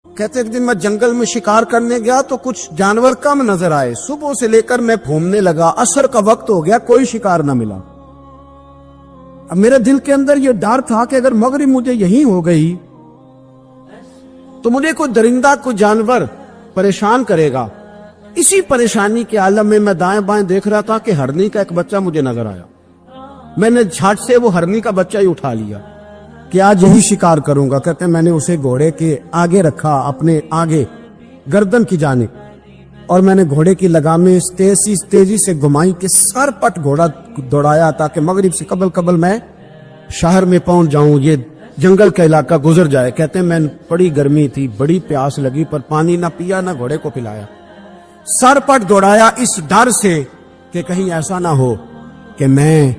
کہتے ایک دن میں جنگل میں شکار کرنے گیا تو کچھ جانور کم نظر آئے. صبح سے لے کر میں گھومنے لگا, عصر کا وقت ہو گیا, کوئی شکار نہ ملا. اب میرے دل کے اندر یہ ڈر تھا کہ اگر مغرب مجھے یہی ہو گئی تو مجھے کوئی درندہ کوئی جانور پریشان کرے گا. اسی پریشانی کے عالم میں میں دائیں بائیں دیکھ رہا تھا کہ ہرنی کا ایک بچہ مجھے نظر آیا. میں نے جھٹ سے وہ ہرنی کا بچہ ہی اٹھا لیا کہ آج یہی شکار کروں گا. کہتے ہیں میں نے اسے گھوڑے کے آگے رکھا, اپنے آگے گردن کی جانب, اور میں نے گھوڑے کی لگامیں تیزی سے گھمائی کہ سر پٹ گھوڑا دوڑایا تاکہ مغرب سے قبل میں شہر میں پہنچ جاؤں, یہ جنگل کا علاقہ گزر جائے. کہتے ہیں میں بڑی گرمی تھی, بڑی پیاس لگی, پر پانی نہ پیا نہ گھوڑے کو پلایا. سر پٹ دوڑایا اس ڈر سے کہ کہیں ایسا نہ ہو کہ میں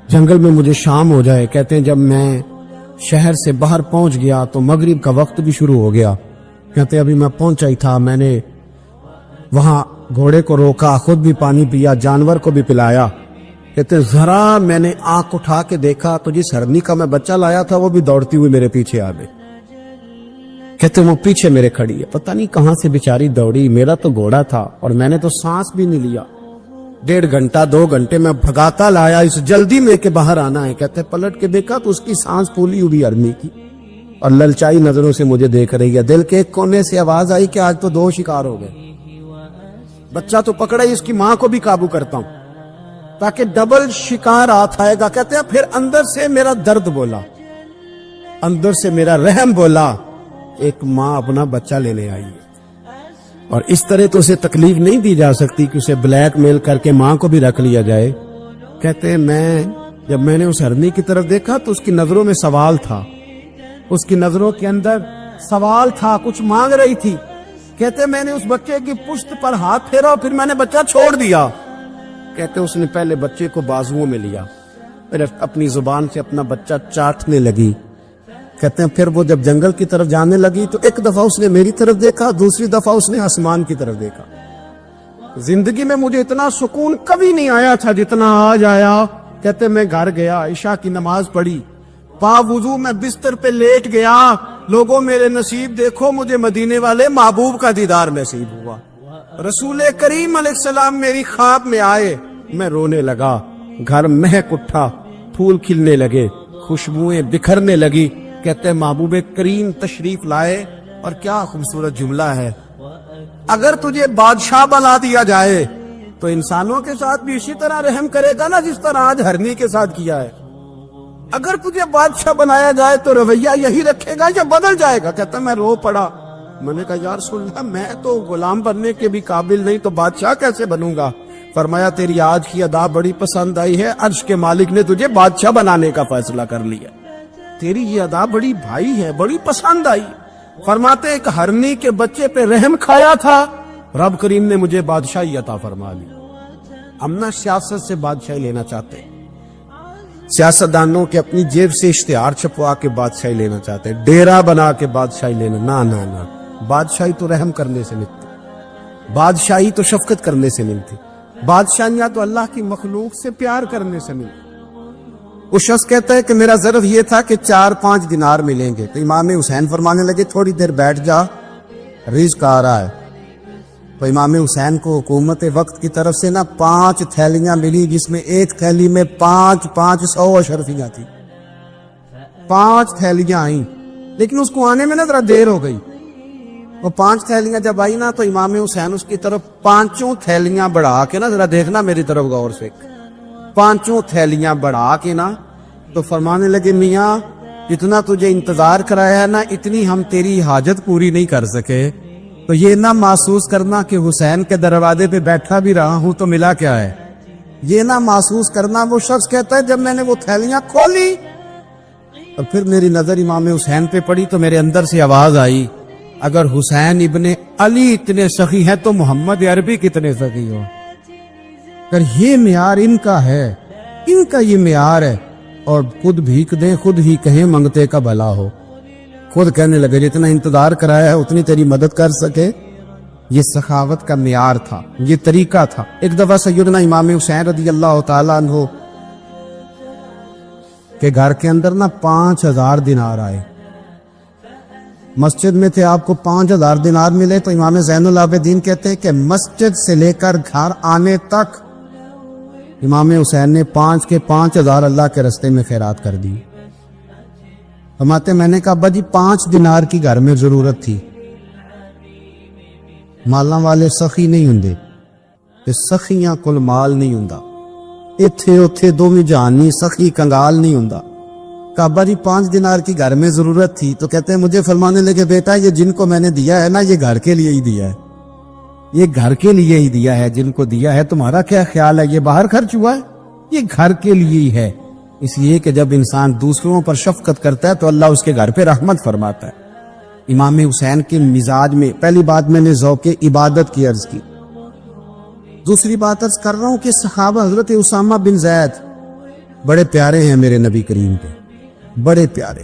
جنگل میں مجھے شام ہو جائے. کہتے ہیں جب میں شہر سے باہر پہنچ گیا تو مغرب کا وقت بھی شروع ہو گیا. کہتے ہیں ابھی میں پہنچا ہی تھا, میں نے وہاں گھوڑے کو روکا, خود بھی پانی پیا, جانور کو بھی پلایا. کہتے ہیں ذرا میں نے آنکھ اٹھا کے دیکھا تو جس ہرنی کا میں بچہ لایا تھا وہ بھی دوڑتی ہوئی میرے پیچھے آ گئی. کہتے ہیں وہ پیچھے میرے کھڑی ہے, پتہ نہیں کہاں سے بیچاری دوڑی. میرا تو گھوڑا تھا اور میں نے تو سانس بھی نہیں لیا. 1.5 گھنٹہ 2 گھنٹے میں بھگاتا لایا اس جلدی میں کہ باہر آنا ہے. کہتے ہیں پلٹ کے دیکھا تو اس کی سانس پھولی ہوئی ہرنی کی اور للچائی نظروں سے مجھے دیکھ رہی ہے. دل کے ایک کونے سے آواز آئی کہ آج تو 2 شکار ہو گئے. بچہ تو پکڑا ہی, اس کی ماں کو بھی قابو کرتا ہوں تاکہ ڈبل شکار ہاتھ آئے گا. کہتے ہیں پھر اندر سے میرا درد بولا, اندر سے میرا رحم بولا, ایک ماں اپنا بچہ لینے آئی ہے اور اس طرح تو اسے تکلیف نہیں دی جا سکتی کہ اسے بلیک میل کر کے ماں کو بھی رکھ لیا جائے. کہتے ہیں جب میں نے اس ہرنی کی طرف دیکھا تو اس کی نظروں میں سوال تھا, اس کی نظروں کے اندر سوال تھا, کچھ مانگ رہی تھی. کہتے میں نے اس بچے کی پشت پر ہاتھ پھیرا اور پھر میں نے بچہ چھوڑ دیا. کہتے اس نے پہلے بچے کو بازوؤں میں لیا, پھر اپنی زبان سے اپنا بچہ چاٹنے لگی. کہتے ہیں پھر وہ جب جنگل کی طرف جانے لگی تو ایک دفعہ اس نے میری طرف دیکھا, دوسری دفعہ اس نے آسمان کی طرف دیکھا. زندگی میں مجھے اتنا سکون کبھی نہیں آیا تھا جتنا آج آیا. کہتے میں گھر گیا, عشاء کی نماز پڑھی, باوضو میں بستر پہ لیٹ گیا. لوگوں میرے نصیب دیکھو, مجھے مدینے والے محبوب کا دیدار نصیب ہوا. رسول کریم علیہ السلام میری خواب میں آئے, میں رونے لگا. گھر مہک اٹھا, پھول کھلنے لگے, خوشبوئیں بکھرنے لگی. کہتے محبوب کریم تشریف لائے. اور کیا خوبصورت جملہ ہے, اگر تجھے بادشاہ بنا دیا جائے تو انسانوں کے ساتھ بھی اسی طرح رحم کرے گا نا جس طرح آج ہرنی کے ساتھ کیا ہے. اگر تجھے بادشاہ بنایا جائے تو رویہ یہی رکھے گا یا بدل جائے گا. کہتا میں رو پڑا. میں نے کہا یا رسول اللہ میں تو غلام بننے کے بھی قابل نہیں, تو بادشاہ کیسے بنوں گا؟ فرمایا تیری آج کی ادا بڑی پسند آئی ہے, عرش کے مالک نے تجھے بادشاہ بنانے کا فیصلہ کر لیا. تیری یہ ادا بڑی بھائی ہے, بڑی پسند آئی. فرماتے ایک ہرنی کے بچے پہ رحم کھایا تھا, رب کریم نے مجھے بادشاہی عطا فرما لی. ہم نہ سیاست سے بادشاہی لینا چاہتے, سیاستدانوں کے اپنی جیب سے اشتہار چھپوا کے بادشاہی لینا چاہتے, ڈیرا بنا کے بادشاہی لینا. نہ بادشاہی تو رحم کرنے سے ملتی, بادشاہی تو شفقت کرنے سے ملتی, بادشاہیاں تو اللہ کی مخلوق سے پیار کرنے سے ملتی. وہ شخص کہتا ہے کہ میرا ظرف یہ تھا کہ 4-5 دینار ملیں گے, تو امام حسین فرمانے لگے تھوڑی دیر بیٹھ جا, رزق آ رہا ہے. تو امام حسین کو حکومت وقت کی طرف سے 5 تھیلیاں ملی, جس میں ایک تھیلی میں 500 اشرفیاں تھی. 5 تھیلیاں آئیں, لیکن اس کو آنے میں نا ذرا دیر ہو گئی. وہ 5 تھیلیاں جب آئی نا تو امام حسین اس کی طرف 5 تھیلیاں بڑھا کے نا, ذرا دیکھنا میری طرف غور سے, 5 تھیلیاں بڑھا کے نا تو فرمانے لگے میاں اتنا تجھے انتظار کرایا ہے نا, اتنی ہم تیری حاجت پوری نہیں کر سکے. تو یہ نہ محسوس کرنا کہ حسین کے دروازے پہ بیٹھا بھی رہا ہوں تو ملا کیا ہے. یہ نہ محسوس کرنا. وہ شخص کہتا ہے جب میں نے وہ تھیلیاں کھولی اور پھر میری نظر امام حسین پہ پڑی تو میرے اندر سے آواز آئی, اگر حسین ابن علی اتنے سخی ہیں تو محمد عربی کتنے سخی ہو. اگر یہ معیار ان کا ہے, ان کا یہ معیار ہے, اور خود بھیک دیں خود ہی کہیں منگتے کا بھلا ہو. خود کہنے لگے جتنا انتظار کرایا ہے اتنی تیری مدد کر سکے. یہ سخاوت کا معیار تھا, یہ طریقہ تھا. ایک دفعہ سیدنا امام حسین رضی اللہ تعالیٰ عنہ کے گھر کے اندر 5000 دینار آئے. مسجد میں تھے، آپ کو 5000 دینار ملے تو امام زین العابدین کہتے ہیں کہ مسجد سے لے کر گھر آنے تک امام حسین نے 5 کے 5000 اللہ کے رستے میں خیرات کر دی۔ فرماتے میں نے کہا ابا جی 5 دینار کی گھر میں ضرورت تھی، مالاں والے سخی نہیں ہوندے تے سخیاں کل مال نہیں ہوندا، ایتھے اوتھے دوویں جہانی سخی کنگال نہیں ہوندا۔ کہا ابا جی 5 دینار کی گھر میں ضرورت تھی، تو کہتے ہیں مجھے فرمانے لگے بیٹا یہ جن کو میں نے دیا ہے نا یہ گھر کے لیے ہی دیا ہے، یہ گھر کے لیے ہی دیا ہے، جن کو دیا ہے تمہارا کیا خیال ہے یہ باہر خرچ ہوا ہے؟ یہ گھر کے لیے ہی ہے، اس لیے کہ جب انسان دوسروں پر شفقت کرتا ہے تو اللہ اس کے گھر پہ رحمت فرماتا ہے۔ امام حسین کے مزاج میں پہلی بات میں نے ذوق عبادت کی عرض کی، دوسری بات عرض کر رہا ہوں کہ صحابہ حضرت اسامہ بن زید بڑے پیارے ہیں میرے نبی کریم کے، بڑے پیارے۔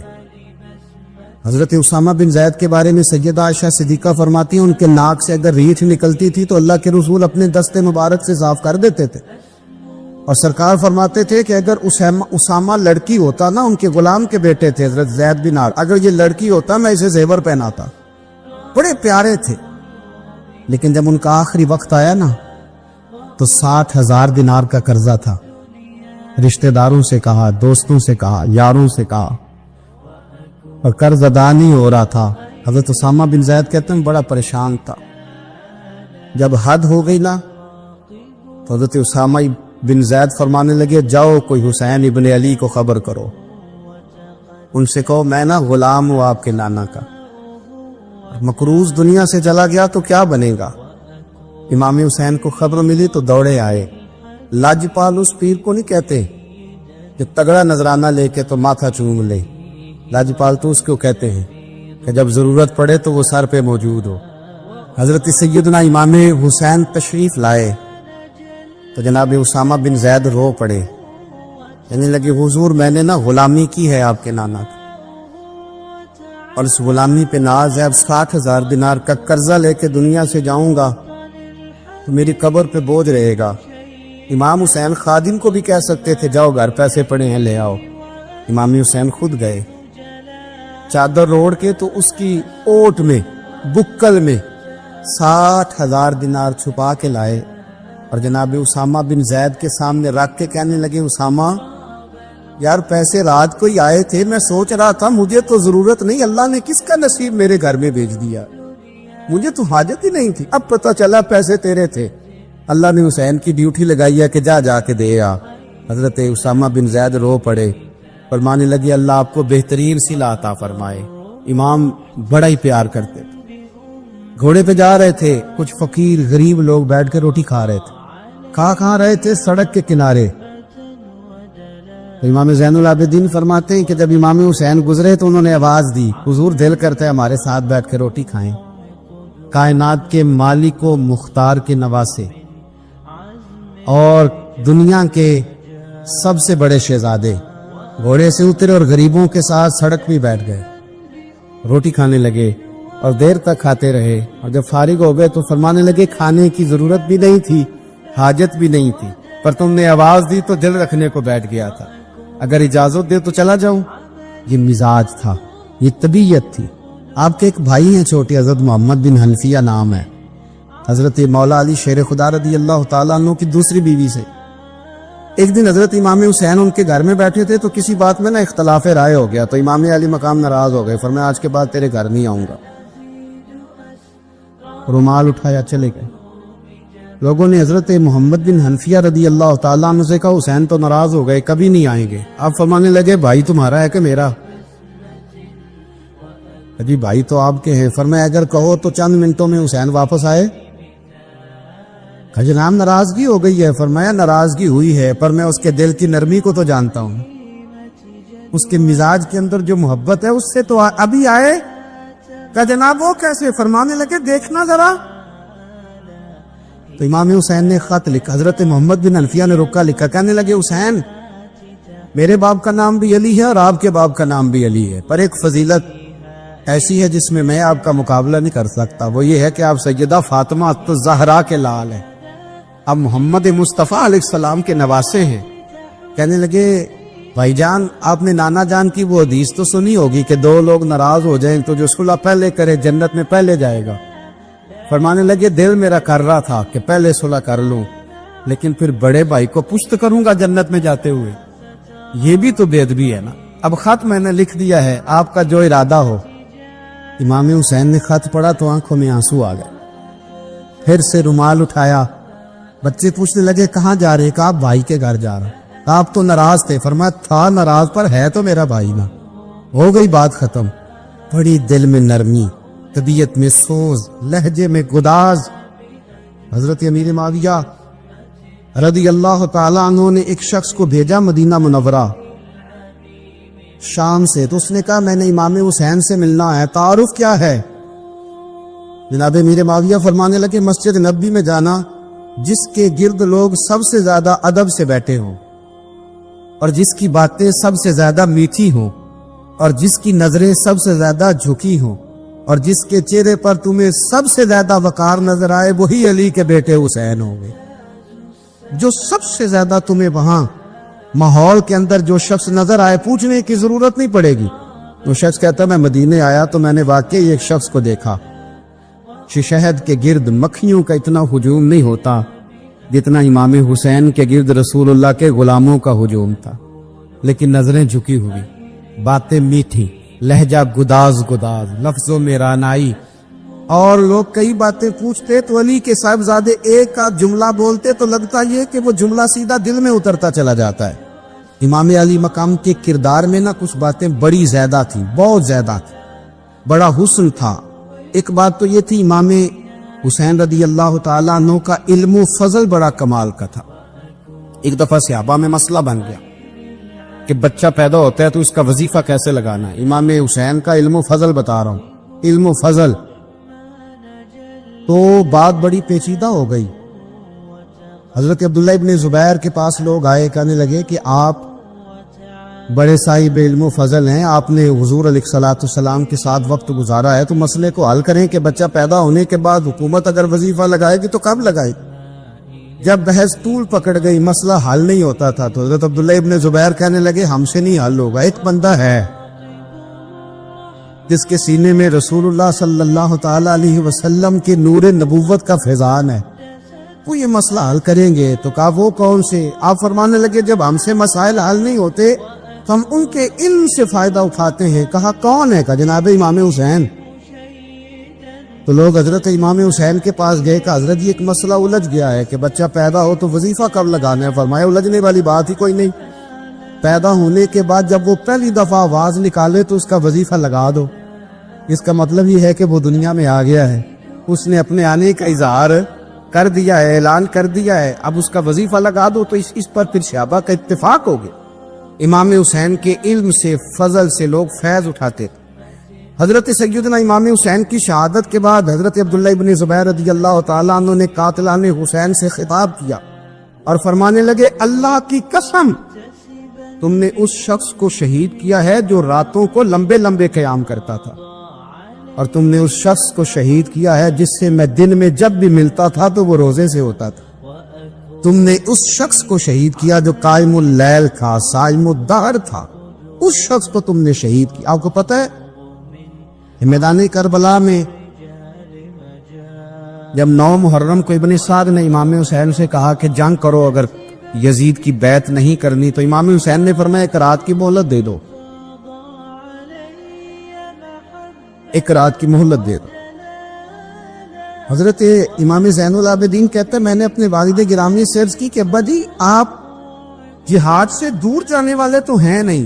حضرت اسامہ بن زید کے بارے میں سیدہ عائشہ صدیقہ فرماتی ہیں ان کے ناک سے اگر ریچھ نکلتی تھی تو اللہ کے رسول اپنے دست مبارک سے صاف کر دیتے تھے، اور سرکار فرماتے تھے کہ اگر اسامہ لڑکی ہوتا نا، ان کے غلام کے بیٹے تھے حضرت زید بن عار، اگر یہ لڑکی ہوتا میں اسے زیور پہناتا۔ بڑے پیارے تھے، لیکن جب ان کا آخری وقت آیا نا تو 60,000 دینار کا قرضہ تھا، رشتہ داروں سے کہا، دوستوں سے کہا، یاروں سے کہا، اور قرض ادا نہیں ہو رہا تھا۔ حضرت اسامہ بن زید کہتے ہیں بڑا پریشان تھا۔ جب حد ہو گئی نا تو حضرت اسامہ بن زید فرمانے لگے جاؤ کوئی حسین ابن علی کو خبر کرو، ان سے کہو میں نا غلام ہوں آپ کے نانا کا، مقروض دنیا سے چلا گیا تو کیا بنے گا۔ امام حسین کو خبر ملی تو دوڑے آئے۔ لاجپال اس پیر کو نہیں کہتے جو تگڑا نذرانہ لے کے تو ماتھا چوم لے، لاجپال تو اس کو کہتے ہیں کہ جب ضرورت پڑے تو وہ سر پہ موجود ہو۔ حضرت سیدنا امام حسین تشریف لائے تو جناب اسامہ بن زید رو پڑے، کہنے لگے حضور میں نے نا غلامی کی ہے آپ کے نانا کی، اور اس غلامی پہ ناز ہے، اب 60,000 دینار کا قرضہ لے کے دنیا سے جاؤں گا تو میری قبر پہ بوجھ رہے گا۔ امام حسین خادم کو بھی کہہ سکتے تھے جاؤ گھر پیسے پڑے ہیں لے آؤ، امام حسین خود گئے، چادر روڑ کے تو اس کی اوٹ میں بکل میں 60,000 دینار چھپا کے لائے، اور جناب اسامہ بن زید کے سامنے رکھ کے کہنے لگے اسامہ یار پیسے رات کو ہی آئے تھے، میں سوچ رہا تھا مجھے تو ضرورت نہیں، اللہ نے کس کا نصیب میرے گھر میں بھیج دیا، مجھے تو حاجت ہی نہیں تھی، اب پتہ چلا پیسے تیرے تھے، اللہ نے حسین کی ڈیوٹی لگائی ہے کہ جا کے دے آ۔ حضرت اسامہ بن زید رو پڑے، فرمانے لگے اللہ آپ کو بہترین صلہ عطا فرمائے۔ امام بڑا ہی پیار کرتے تھے، گھوڑے پہ جا رہے تھے، کچھ فقیر غریب لوگ بیٹھ کے روٹی کھا رہے تھے، کہاں رہے تھے سڑک کے کنارے۔ تو امام زین العابدین فرماتے ہیں کہ جب امام حسین گزرے تو انہوں نے آواز دی حضور دل کرتا ہے ہمارے ساتھ بیٹھ کے روٹی کھائیں۔ کائنات کے مالک و مختار کے نواسے اور دنیا کے سب سے بڑے شہزادے گھوڑے سے اترے اور غریبوں کے ساتھ سڑک پہ بیٹھ گئے، روٹی کھانے لگے اور دیر تک کھاتے رہے، اور جب فارغ ہو گئے تو فرمانے لگے کھانے کی ضرورت بھی نہیں تھی، حاجت بھی نہیں تھی، پر تم نے آواز دی تو دل رکھنے کو بیٹھ گیا تھا، اگر اجازت دے تو چلا جاؤں۔ یہ مزاج تھا، یہ طبیعت تھی۔ آپ کے ایک بھائی ہیں چھوٹے حضرت محمد بن حنفیہ نام ہے، حضرت مولا علی شیر خدا رضی اللہ تعالیٰ عنہ کی دوسری بیوی سے۔ ایک دن حضرت امام حسین ان کے گھر میں بیٹھے تھے تو کسی بات میں نا اختلاف رائے ہو گیا، تو امام علی مقام ناراض ہو گئے، فرمایا آج کے بعد تیرے گھر نہیں آؤں گا، رومال اٹھایا چلے گئے۔ لوگوں نے حضرت محمد بن حنفیہ رضی اللہ تعالیٰ عنہ سے کہا حسین تو ناراض ہو گئے، کبھی نہیں آئیں گے۔ آپ فرمانے لگے بھائی تمہارا ہے کہ میرا؟ جی بھائی تو آپ کے ہیں۔ فرمایا اگر کہو تو چند منٹوں میں حسین واپس آئے۔ جناب ناراضگی ہو گئی ہے۔ فرمایا ناراضگی ہوئی ہے پر میں اس کے دل کی نرمی کو تو جانتا ہوں، اس کے مزاج کے اندر جو محبت ہے اس سے تو ابھی آئے۔ کہ جناب وہ کیسے؟ فرمانے لگے دیکھنا ذرا۔ تو امام حسین نے خط لکھا، حضرت محمد بن حنفیہ نے رکا لکھا، کہنے لگے حسین میرے باپ کا نام بھی علی ہے اور آپ کے باپ کا نام بھی علی ہے، پر ایک فضیلت ایسی ہے جس میں میں آپ کا مقابلہ نہیں کر سکتا، وہ یہ ہے کہ آپ سیدہ فاطمہ الزہرا کے لال ہیں، آپ محمد مصطفیٰ علیہ السلام کے نواسے ہیں۔ کہنے لگے بھائی جان آپ نے نانا جان کی وہ حدیث تو سنی ہوگی کہ دو لوگ ناراض ہو جائیں تو جو صلح پہلے کرے جنت میں پہلے جائے گا. فرمانے لگے دل میرا کر رہا تھا کہ پہلے صلح کر لوں، لیکن پھر بڑے بھائی کو پشت کروں گا جنت میں جاتے ہوئے. یہ بھی تو بے ادبی ہے نا. اب خط میں نے لکھ دیا ہے، آپ کا جو ارادہ ہو. امام حسین نے خط پڑھا تو آنکھوں میں آنسو آ گئے. پھر سے رومال اٹھایا. بچے پوچھنے لگے کہاں جا رہے؟ کہا بھائی کے گھر جا رہا. آپ تو ناراض تھے. فرمایا تھا ناراض پر ہے تو میرا بھائی نا. ہو گئی بات ختم. بڑی دل میں نرمی، طبیعت میں سوز، لہجے میں گداز. حضرت امیر معاویہ رضی اللہ تعالیٰ عنہ نے ایک شخص کو بھیجا مدینہ منورہ شام سے. تو اس نے کہا میں نے امام حسین سے ملنا ہے، تعارف کیا ہے؟ جناب امیر معاویہ فرمانے لگے مسجد نبوی میں جانا جس کے گرد لوگ سب سے زیادہ ادب سے بیٹھے ہوں، اور جس کی باتیں سب سے زیادہ میٹھی ہوں، اور جس کی نظریں سب سے زیادہ جھکی ہوں، اور جس کے چہرے پر تمہیں سب سے زیادہ وقار نظر آئے وہی علی کے بیٹے حسین ہوں گے. جو سب سے زیادہ تمہیں وہاں ماحول کے اندر جو شخص نظر آئے پوچھنے کی ضرورت نہیں پڑے گی. وہ شخص کہتا میں مدینے آیا تو میں نے واقعی ایک شخص کو دیکھا. شہد کے گرد مکھیوں کا اتنا ہجوم نہیں ہوتا جتنا امام حسین کے گرد رسول اللہ کے غلاموں کا ہجوم تھا. لیکن نظریں جھکی ہوئی، باتیں میٹھی، لہجہ گداز گداز، لفظوں میں رانائی. اور لوگ کئی باتیں پوچھتے تو علی کے صاحبزادے ایک کا جملہ بولتے تو لگتا یہ کہ وہ جملہ سیدھا دل میں اترتا چلا جاتا ہے. امام علی مقام کے کردار میں نہ کچھ باتیں بڑی زیادہ تھیں، بہت زیادہ تھی. بڑا حسن تھا. ایک بات تو یہ تھی امام حسین رضی اللہ تعالیٰ عنہ کا علم و فضل بڑا کمال کا تھا. ایک دفعہ صحابہ میں مسئلہ بن گیا کہ بچہ پیدا ہوتا ہے تو اس کا وظیفہ کیسے لگانا ہے. امام حسین کا علم و فضل بتا رہا ہوں، علم و فضل. تو بات بڑی پیچیدہ ہو گئی. حضرت عبداللہ ابن زبیر کے پاس لوگ آئے، کہنے لگے کہ آپ بڑے صاحب علم و فضل ہیں، آپ نے حضور علیہ الصلوۃ والسلام کے ساتھ وقت گزارا ہے، تو مسئلے کو حل کریں کہ بچہ پیدا ہونے کے بعد حکومت اگر وظیفہ لگائے گی تو کب لگائے گی. جب بحث طول پکڑ گئی، مسئلہ حل نہیں ہوتا تھا، تو حضرت عبداللہ ابن زبیر کہنے لگے ہم سے نہیں حل ہوگا. ایک بندہ ہے جس کے سینے میں رسول اللہ صلی اللہ تعالی علیہ وسلم کے نور نبوت کا فیضان ہے، وہ یہ مسئلہ حل کریں گے. تو کہا وہ کون سے؟ آپ فرمانے لگے جب ہم سے مسائل حل نہیں ہوتے تو ہم ان کے علم سے فائدہ اٹھاتے ہیں. کہا کون ہے؟ کہا جناب امام حسین. تو لوگ حضرت امام حسین کے پاس گئے کہ حضرت یہ ایک مسئلہ الجھ گیا ہے کہ بچہ پیدا ہو تو وظیفہ کب لگانا ہے. فرمایا الجھنے والی بات ہی کوئی نہیں. پیدا ہونے کے بعد جب وہ پہلی دفعہ آواز نکالے تو اس کا وظیفہ لگا دو. اس کا مطلب یہ ہے کہ وہ دنیا میں آ گیا ہے، اس نے اپنے آنے کا اظہار کر دیا ہے، اعلان کر دیا ہے. اب اس کا وظیفہ لگا دو. تو اس پر پھر صحابہ کا اتفاق ہو گیا. امام حسین کے علم سے، فضل سے لوگ فیض اٹھاتے. حضرت سیدنا امام حسین کی شہادت کے بعد حضرت عبداللہ ابن زبیر رضی اللہ تعالیٰ عنہ نے قاتلان حسین سے خطاب کیا اور فرمانے لگے اللہ کی قسم تم نے اس شخص کو شہید کیا ہے جو راتوں کو لمبے لمبے قیام کرتا تھا، اور تم نے اس شخص کو شہید کیا ہے جس سے میں دن میں جب بھی ملتا تھا تو وہ روزے سے ہوتا تھا. تم نے اس شخص کو شہید کیا جو قائم اللیل تھا، صائم الدہر تھا. اس شخص کو تم نے شہید کیا. آپ کو پتہ ہے میدان کربلا میں جب 9 محرم کو ابن سعد نے امام حسین سے کہا کہ جنگ کرو، اگر یزید کی بیعت نہیں کرنی، تو امام حسین نے فرمایا ایک رات کی مہلت دے دو، ایک رات کی مہلت دے دو. حضرت امام زین العابدین کہتے ہیں میں نے اپنے والد گرامی سے عرض کی کہ ابا جی آپ جہاد سے دور جانے والے تو ہیں نہیں،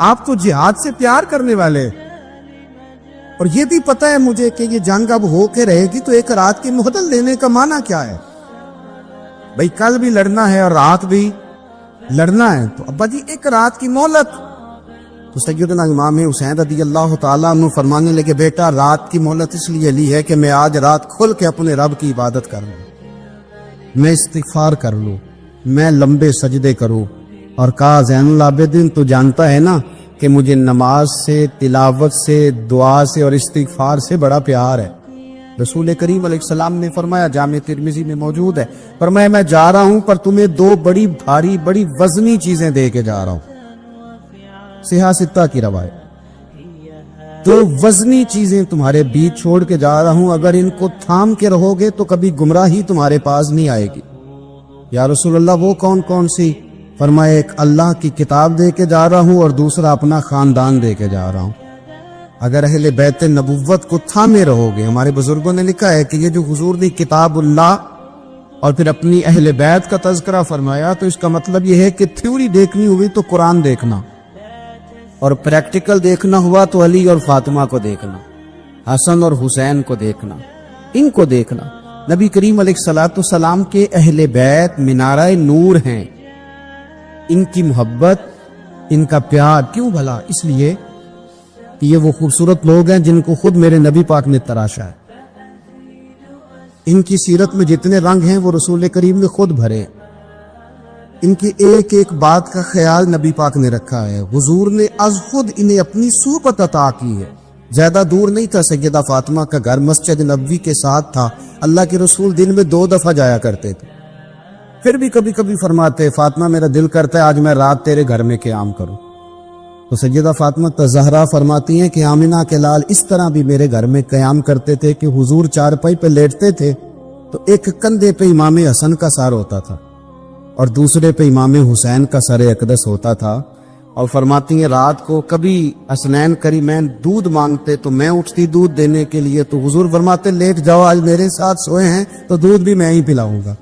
آپ تو جہاد سے پیار کرنے والے، اور یہ بھی پتہ ہے مجھے کہ یہ جنگ اب ہو کے رہے گی، تو ایک رات کی مہلت لینے کا معنی کیا ہے؟ بھئی کل بھی لڑنا ہے اور رات بھی لڑنا ہے، تو ابا جی ایک رات کی مہلت. تو سیدنا امام حسین رضی اللہ تعالیٰ عنہ فرمانے لگے بیٹا رات کی مہلت اس لیے لی ہے کہ میں آج رات کھل کے اپنے رب کی عبادت کر لوں، میں استغفار کر لوں، میں لمبے سجدے کروں. اور کہا زین العابدین تو جانتا ہے نا کہ مجھے نماز سے، تلاوت سے، دعا سے اور استغفار سے بڑا پیار ہے، رسول کریم علیہ السلام نے فرمایا، جامع ترمذی میں موجود ہے، فرمایا میں جا رہا ہوں پر تمہیں دو بڑی بھاری بڑی وزنی چیزیں دے کے جا رہا ہوں، صحیح ستہ کی روایت، دو وزنی چیزیں تمہارے بیچ چھوڑ کے جا رہا ہوں، اگر ان کو تھام کے رہو گے تو کبھی گمراہی تمہارے پاس نہیں آئے گی۔ یا رسول اللہ وہ کون کون سی؟ فرمایا ایک اللہ کی کتاب دے کے جا رہا ہوں اور دوسرا اپنا خاندان دے کے جا رہا ہوں۔ اگر اہل بیت نبوت کو تھامے رہو گے، ہمارے بزرگوں نے لکھا ہے کہ یہ جو حضور نے کتاب اللہ اور پھر اپنی اہل بیت کا تذکرہ فرمایا تو اس کا مطلب یہ ہے کہ تھیوری دیکھنی ہوئی تو قرآن دیکھنا، اور پریکٹیکل دیکھنا ہوا تو علی اور فاطمہ کو دیکھنا، حسن اور حسین کو دیکھنا، ان کو دیکھنا۔ نبی کریم علیہ الصلوۃ والسلام کے اہل بیت مینارہ نور ہیں، ان کی محبت، ان کا پیار کیوں بھلا؟ اس لیے کہ یہ وہ خوبصورت لوگ ہیں جن کو خود میرے نبی پاک نے تراشا ہے۔ ان کی سیرت میں جتنے رنگ ہیں وہ رسول کریم نے خود بھرے، ان کی ایک ایک بات کا خیال نبی پاک نے رکھا ہے، حضور نے از خود انہیں اپنی صحبت عطا کی ہے۔ زیادہ دور نہیں تھا سیدہ فاطمہ کا گھر، مسجد نبوی کے ساتھ تھا، اللہ کے رسول دن میں 2 دفعہ جایا کرتے تھے، پھر بھی کبھی کبھی فرماتے فاطمہ میرا دل کرتا ہے آج میں رات تیرے گھر میں قیام کروں، تو سیدہ فاطمہ زہرا فرماتی ہیں کہ آمنہ کے لال اس طرح بھی میرے گھر میں قیام کرتے تھے کہ حضور چارپائی پہ لیٹتے تھے تو ایک کندھے پہ امام حسن کا سر ہوتا تھا اور دوسرے پہ امام حسین کا سر اقدس ہوتا تھا، اور فرماتی ہیں رات کو کبھی حسنین کریمین دودھ مانگتے تو میں اٹھتی دودھ دینے کے لیے، تو حضور فرماتے لیٹ جاؤ آج میرے ساتھ سوئے ہیں تو دودھ بھی میں ہی پلاؤں گا،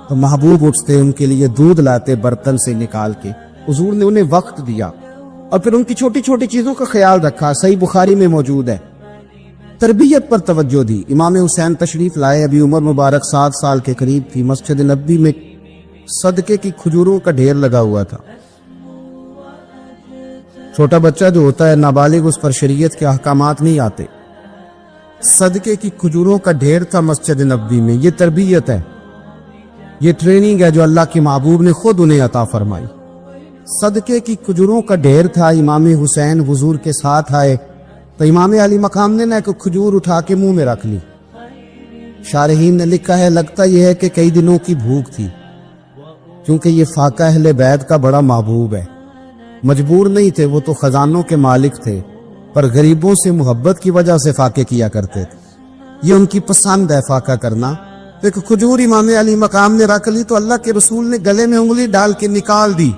تو محبوب اٹھتے ان کے لیے دودھ لاتے برتن سے نکال کے، حضور نے انہیں وقت دیا اور پھر ان کی چھوٹی چھوٹی چیزوں کا خیال رکھا۔ صحیح بخاری میں موجود ہے، تربیت پر توجہ دی۔ امام حسین تشریف لائے، ابھی عمر مبارک 7 سال کے قریب تھی، مسجد نبوی میں صدقے کی کھجوروں کا ڈھیر لگا ہوا تھا۔ چھوٹا بچہ جو ہوتا ہے نابالغ، اس پر شریعت کے احکامات نہیں آتے، صدقے کی کھجوروں کا ڈھیر تھا مسجد نبوی میں۔ یہ تربیت ہے، یہ ٹریننگ ہے جو اللہ کے محبوب نے خود انہیں عطا فرمائی۔ صدقے کی کھجوروں کا ڈھیر تھا، امام حسین حضور کے ساتھ آئے تو امام علی مقام نے نہ ایک کھجور اٹھا کے منہ میں رکھ لی۔ شارحین نے لکھا ہے لگتا یہ ہے کہ کئی دنوں کی بھوک تھی، کیونکہ یہ فاقہ اہل بیت کا بڑا محبوب ہے، مجبور نہیں تھے، وہ تو خزانوں کے مالک تھے، پر غریبوں سے محبت کی وجہ سے فاقے کیا کرتے تھے، یہ ان کی پسند ہے فاقہ کرنا۔ ایک کھجور امام علی مقام نے رکھ لی تو اللہ کے رسول نے گلے میں انگلی ڈال کے نکال دی،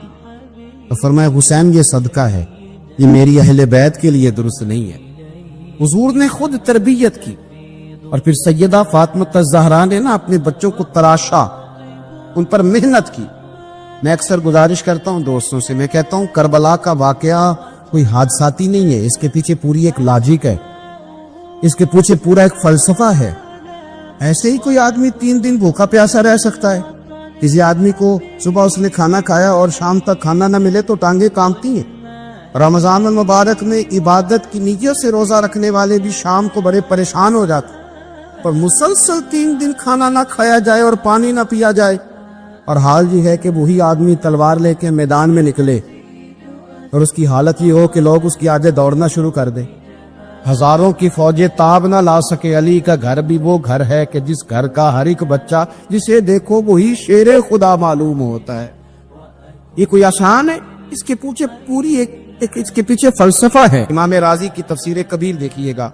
تو فرمایا حسین یہ صدقہ ہے، یہ میری اہل بیت کے لیے درست نہیں ہے۔ حضور نے خود تربیت کی، اور پھر سیدہ فاطمہ الزہرا نے نا اپنے بچوں کو تراشا، ان پر محنت کی۔ میں اکثر گزارش کرتا ہوں دوستوں سے، میں کہتا ہوں کربلا کا واقعہ کوئی حادثاتی نہیں ہے، اس کے پیچھے پوری ایک لاجک ہے، اس کے پیچھے پورا ایک فلسفہ ہے۔ ایسے ہی کوئی آدمی 3 دن بھوکا پیاسا رہ سکتا ہے؟ کسی آدمی کو صبح اس نے کھانا کھایا اور شام تک کھانا نہ ملے تو ٹانگیں کانپتی ہیں۔ رمضان المبارک میں عبادت کی نیت سے روزہ رکھنے والے بھی شام کو بڑے پریشان ہو جاتے، پر مسلسل 3 دن کھانا نہ کھایا جائے اور پانی نہ پیا جائے، اور حال یہ ہے کہ وہی آدمی تلوار لے کے میدان میں نکلے اور اس کی حالت یہ ہو کہ لوگ اس کی آگے دوڑنا شروع کر دیں، ہزاروں کی فوجیں تاب نہ لا سکے۔ علی کا گھر بھی وہ گھر ہے کہ جس گھر کا ہر ایک بچہ جسے دیکھو وہی شیر خدا معلوم ہوتا ہے۔ یہ کوئی آسان ہے؟ اس کے پیچھے پوری ایک اس کے پیچھے فلسفہ ہے۔ امام راضی کی تفسیر کبیر دیکھیے گا،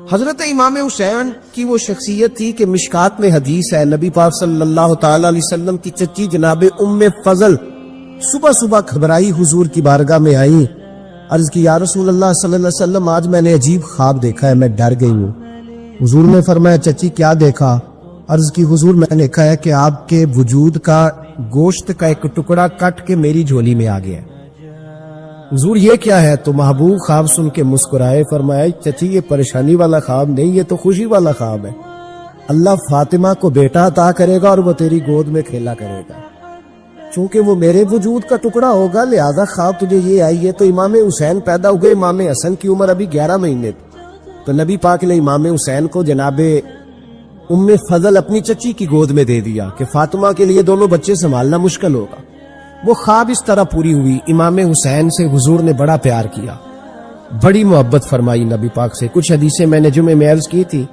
حضرت امام حسین کی وہ شخصیت تھی کہ مشکات میں حدیث ہے، نبی پاک صلی اللہ تعالی علیہ وسلم کی چچی جناب ام فضل صبح صبح گھبرائی حضور کی بارگاہ میں آئی، عرض کی یا رسول اللہ صلی اللہ علیہ وسلم آج میں نے عجیب خواب دیکھا ہے، میں ڈر گئی ہوں۔ حضور نے فرمایا چچی کیا دیکھا؟ عرض کی حضور میں نے دیکھا ہے کہ آپ کے وجود کا گوشت کا ایک ٹکڑا کٹ کے میری جھولی میں آ گیا ہے۔ حضور یہ کیا ہے؟ تو محبوب خواب سن کے مسکرائے، فرمایا چچی یہ پریشانی والا خواب نہیں، یہ تو خوشی والا خواب ہے، اللہ فاطمہ کو بیٹا عطا کرے گا اور وہ تیری گود میں کھیلا کرے گا، چونکہ وہ میرے وجود کا ٹکڑا ہوگا لہذا خواب تجھے یہ آئی ہے۔ تو امام حسین پیدا ہوئے، امام حسن کی عمر ابھی 11 مہینے تھی، تو نبی پاک نے امام حسین کو جناب ام فضل اپنی چچی کی گود میں دے دیا کہ فاطمہ کے لیے دونوں بچے سنبھالنا مشکل ہوگا۔ وہ خواب اس طرح پوری ہوئی، امام حسین سے حضور نے بڑا پیار کیا، بڑی محبت فرمائی نبی پاک سے۔ کچھ حدیثیں میں نے جمعے میں عرض کی تھی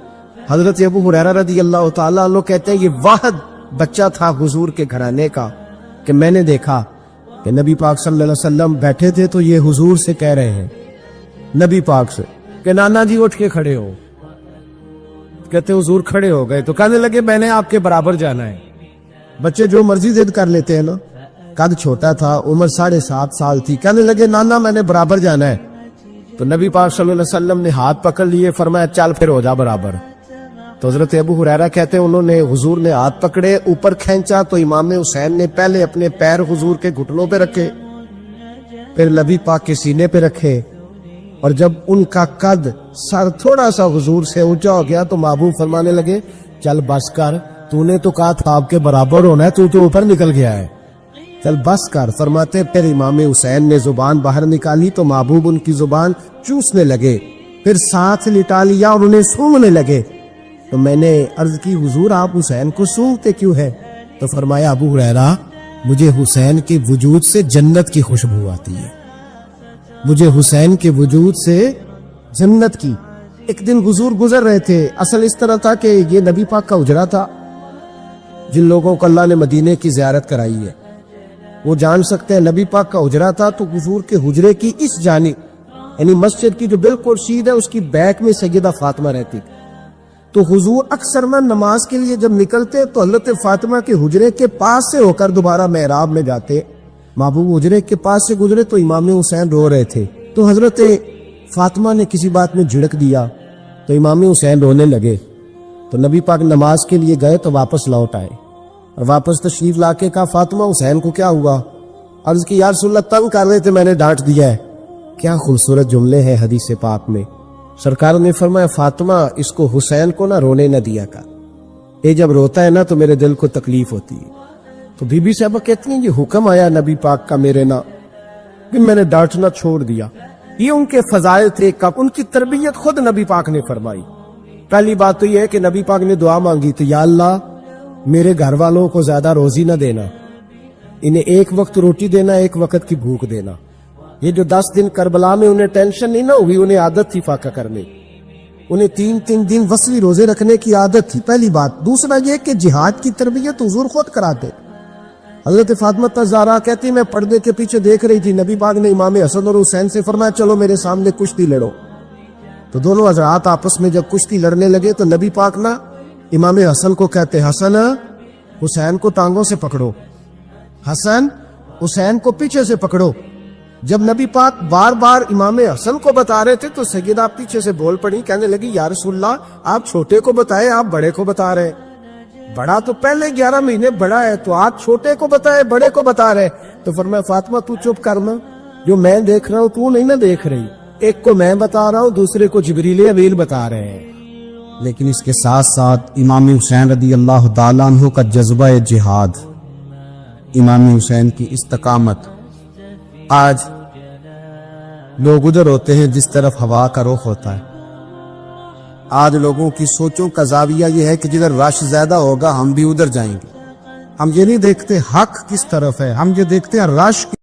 حضرت ابو ہریرہ رضی اللہ تعالیٰ عنہ کہتے ہیں یہ واحد بچہ تھا حضور کے گھرانے کا کہ میں نے دیکھا کہ نبی پاک صلی اللہ علیہ وسلم بیٹھے تھے تو یہ حضور سے کہہ رہے ہیں، نبی پاک سے، کہ نانا جی اٹھ کے کھڑے ہو. کہتے حضور کھڑے ہو گئے تو کہنے لگے میں نے آپ کے برابر جانا ہے. بچے جو مرضی ضد کر لیتے ہیں نا. قد چھوٹا تھا، عمر 7.5 سال تھی. کہنے لگے نانا میں نے برابر جانا ہے. تو نبی پاک صلی اللہ علیہ وسلم نے ہاتھ پکڑ لیے، فرمایا چل پھر ہو جا برابر. تو حضرت ابو ہریرہ کہتے ہیں انہوں نے حضور نے ہاتھ پکڑے، اوپر کھینچا تو امام حسین نے پہلے اپنے پیر حضور کے گھٹنوں پہ رکھے، پھر نبی پاک کے سینے پہ رکھے، اور جب ان کا قد سر تھوڑا سا حضور سے اونچا ہو گیا تو محبوب فرمانے لگے چل بس کر، تو نے تو کہا تھا آپ کے برابر ہونا ہے، تو اوپر نکل گیا ہے، چل بس کر. فرماتے پھر امام حسین نے زبان باہر نکالی تو محبوب ان کی زبان چوسنے لگے، پھر ساتھ لٹا لیا اور انہیں سونگنے لگے. تو میں نے عرض کی حضور آپ حسین کو سونگتے کیوں ہے؟ تو فرمایا ابو ہریرہ مجھے حسین کے وجود سے جنت کی خوشبو آتی ہے، مجھے حسین کے وجود سے جنت کی. ایک دن حضور گزر رہے تھے، اصل اس طرح تھا کہ یہ نبی پاک کا حجرہ تھا. جن لوگوں کو اللہ نے مدینے کی زیارت کرائی ہے وہ جان سکتے ہیں نبی پاک کا حجرہ تھا. تو حضور کے حجرے کی اس جانب یعنی مسجد کی جو بالکل سیدھ ہے اس کی بیک میں سیدہ فاطمہ رہتی. تو حضور اکثر میں نماز کے لیے جب نکلتے تو حضرت فاطمہ کے حجرے کے پاس سے ہو کر دوبارہ محراب میں جاتے. محبوب حجرے کے پاس سے گزرے تو امام حسین رو رہے تھے، تو حضرت فاطمہ نے کسی بات میں جھڑک دیا تو امام حسین رونے لگے. تو نبی پاک نماز کے لیے گئے تو واپس لوٹ آئے اور واپس تشریف لا کے کہا فاطمہ حسین کو کیا ہوا؟ عرض کی یا رسول اللہ تنگ کر رہے تھے میں نے ڈانٹ دیا ہے. کیا خوبصورت جملے ہیں حدیث پاک میں. سرکار نے فرمایا فاطمہ اس کو حسین کو نہ رونے نہ دیا کر، یہ جب روتا ہے نا تو میرے دل کو تکلیف ہوتی ہے. تو بی بی صاحبہ کہتی ہیں یہ حکم آیا نبی پاک کا میرے نا کہ میں نے ڈانٹنا چھوڑ دیا. یہ ان کے فضائل تھے، ان کی تربیت خود نبی پاک نے فرمائی. پہلی بات تو یہ ہے کہ نبی پاک نے دعا مانگی تو یا اللہ میرے گھر والوں کو زیادہ روزی نہ دینا، انہیں ایک وقت روٹی دینا، ایک وقت کی بھوک دینا. یہ جو 10 دن کربلا میں انہیں ٹینشن نہیں نہ ہوئی، انہیں عادت تھی فاقہ کرنے، انہیں 3 دن وصلی روزے رکھنے کی عادت تھی. پہلی بات. دوسرا یہ کہ جہاد کی تربیت حضور خود کراتے. حضرت فاطمہ الزہرا کہتی میں پردے کے پیچھے دیکھ رہی تھی، نبی پاک نے امام حسن اور حسین سے فرمایا چلو میرے سامنے کشتی لڑو. تو دونوں حضرات آپس میں جب کشتی لڑنے لگے تو نبی پاک نا امام حسن کو کہتے حسن حسین کو ٹانگوں سے پکڑو، حسن حسین کو پیچھے سے پکڑو. جب نبی پاک بار بار امام حسن کو بتا رہے تھے تو سیدہ پیچھے سے بول پڑی، کہنے لگی یا رسول اللہ آپ چھوٹے کو بتائے آپ بڑے کو بتا رہے. بڑا تو پہلے 11 مہینے بڑا ہے تو آج چھوٹے کو بتائے بڑے کو بتا رہے. تو فرمایا فاطمہ تو چپ کرنا، جو میں دیکھ رہا ہوں تو نہیں نہ دیکھ رہی، ایک کو میں بتا رہا ہوں دوسرے کو جبریل امین بتا رہے ہیں. لیکن اس کے ساتھ ساتھ امام حسین رضی اللہ تعالیٰ عنہ کا جذبہ جہاد، امام حسین کی استقامت. آج لوگ ادھر ہوتے ہیں جس طرف ہوا کا رخ ہوتا ہے. آج لوگوں کی سوچوں کا زاویہ یہ ہے کہ جدھر رش زیادہ ہوگا ہم بھی ادھر جائیں گے. ہم یہ نہیں دیکھتے حق کس طرف ہے، ہم یہ دیکھتے ہیں رش